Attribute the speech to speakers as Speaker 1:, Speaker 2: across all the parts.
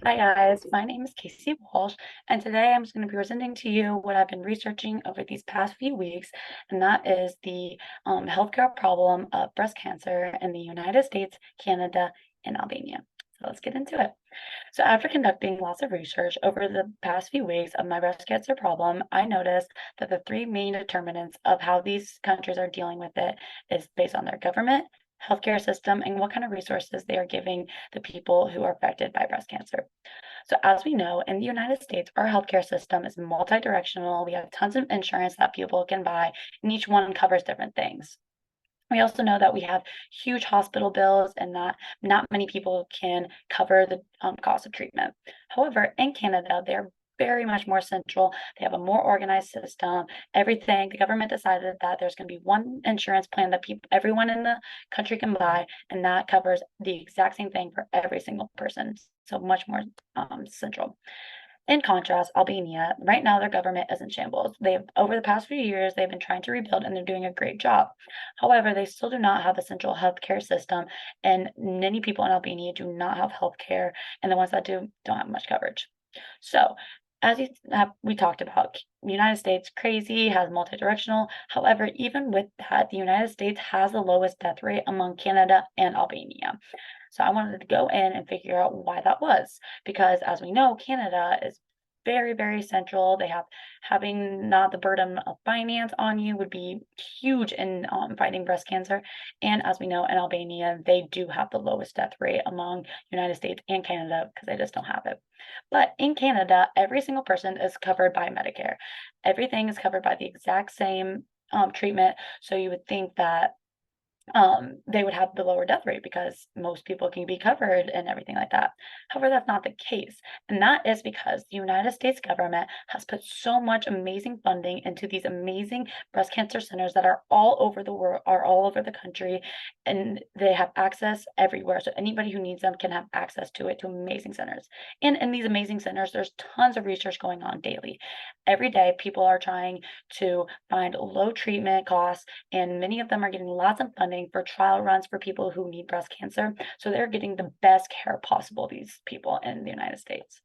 Speaker 1: Hi guys, my name is Casey Walsh, and today I'm just going to be presenting to you what I've been researching over these past few weeks, and that is the healthcare problem of breast cancer in the United States, Canada, and Albania. So let's get into it. So after conducting lots of research over the past few weeks of my breast cancer problem, I noticed that the three main determinants of how these countries are dealing with it is based on their government, healthcare system, and what kind of resources they are giving the people who are affected by breast cancer. So as we know, in the United States, our healthcare system is multi-directional. We have tons of insurance that people can buy, and each one covers different things. We also know that we have huge hospital bills and that not many people can cover the cost of treatment. However, in Canada, they're very much more central. They have a more organized system. Everything, the government decided that there's going to be one insurance plan that everyone in the country can buy, and that covers the exact same thing for every single person. So much more central. In contrast, Albania, right now their government is in shambles. Over the past few years, they've been trying to rebuild and they're doing a great job. However, they still do not have a central healthcare system, and many people in Albania do not have healthcare, and the ones that do don't have much coverage. So, we talked about, the United States crazy, has multi-directional. However, even with that, the United States has the lowest death rate among Canada and Albania. So I wanted to go in and figure out why that was, because as we know, Canada is very, very central. Having not the burden of finance on you would be huge in fighting breast cancer. And as we know, in Albania, they do have the lowest death rate among United States and Canada because they just don't have it. But in Canada, every single person is covered by Medicare. Everything is covered by the exact same treatment. So you would think that they would have the lower death rate because most people can be covered and everything like that. However, that's not the case. And that is because the United States government has put so much amazing funding into these amazing breast cancer centers that are all over the world, are all over the country, and they have access everywhere. So anybody who needs them can have access to it, to amazing centers. And in these amazing centers, there's tons of research going on daily. Every day, people are trying to find low treatment costs, and many of them are getting lots of funding for trial runs for people who need breast cancer. So they're getting the best care possible, these people in the United States.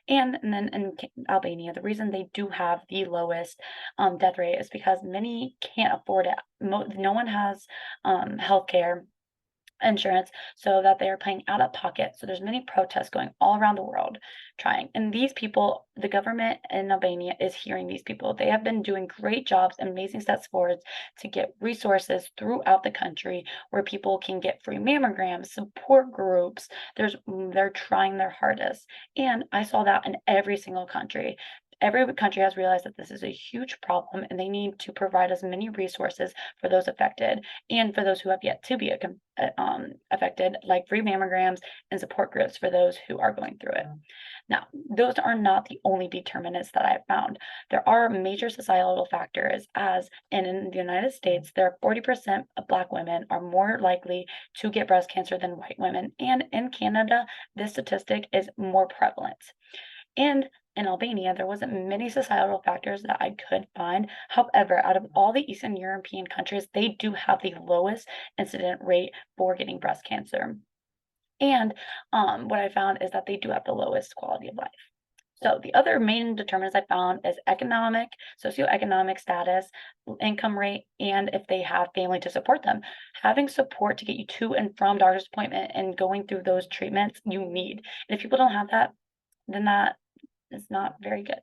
Speaker 1: And then in Albania, the reason they do have the lowest death rate is because many can't afford it. No one has health care insurance, so that they are paying out of pocket. So there's many protests going all around the world trying. And these people, the government in Albania is hearing these people. They have been doing great jobs, amazing steps forward to get resources throughout the country where people can get free mammograms, support groups. They're trying their hardest. And I saw that in every single country. Every country has realized that this is a huge problem and they need to provide as many resources for those affected and for those who have yet to be affected, like free mammograms and support groups for those who are going through it. Now, those are not the only determinants that I've found. There are major societal factors, as in the United States, there are 40% of Black women are more likely to get breast cancer than white women. And in Canada, this statistic is more prevalent. And in Albania, there wasn't many societal factors that I could find. However, out of all the Eastern European countries, they do have the lowest incident rate for getting breast cancer. And what I found is that they do have the lowest quality of life. So the other main determinants I found is socioeconomic status, income rate, and if they have family to support them. Having support to get you to and from doctor's appointment and going through those treatments you need. And if people don't have that, then that is not very good.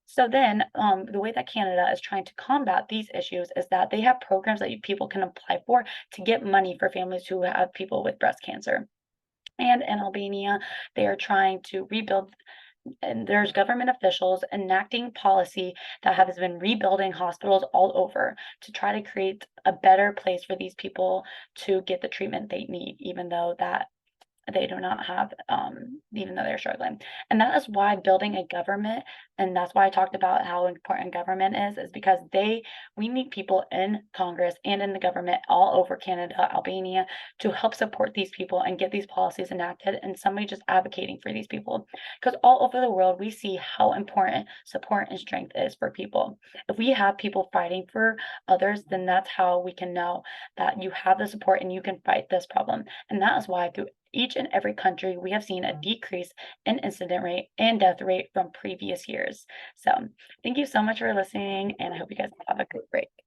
Speaker 1: So then the way that Canada is trying to combat these issues is that they have programs that people can apply for to get money for families who have people with breast cancer. And in Albania, they are trying to rebuild, and there's government officials enacting policy that has been rebuilding hospitals all over to try to create a better place for these people to get the treatment they need, even though they do not have, even though they're struggling. And that is why building a government, and that's why I talked about how important government is because we need people in Congress and in the government all over Canada, Albania, to help support these people and get these policies enacted, and somebody just advocating for these people. Because all over the world, we see how important support and strength is for people. If we have people fighting for others, then that's how we can know that you have the support and you can fight this problem. And that is why through each and every country, we have seen a decrease in incident rate and death rate from previous years. So thank you so much for listening, and I hope you guys have a great break.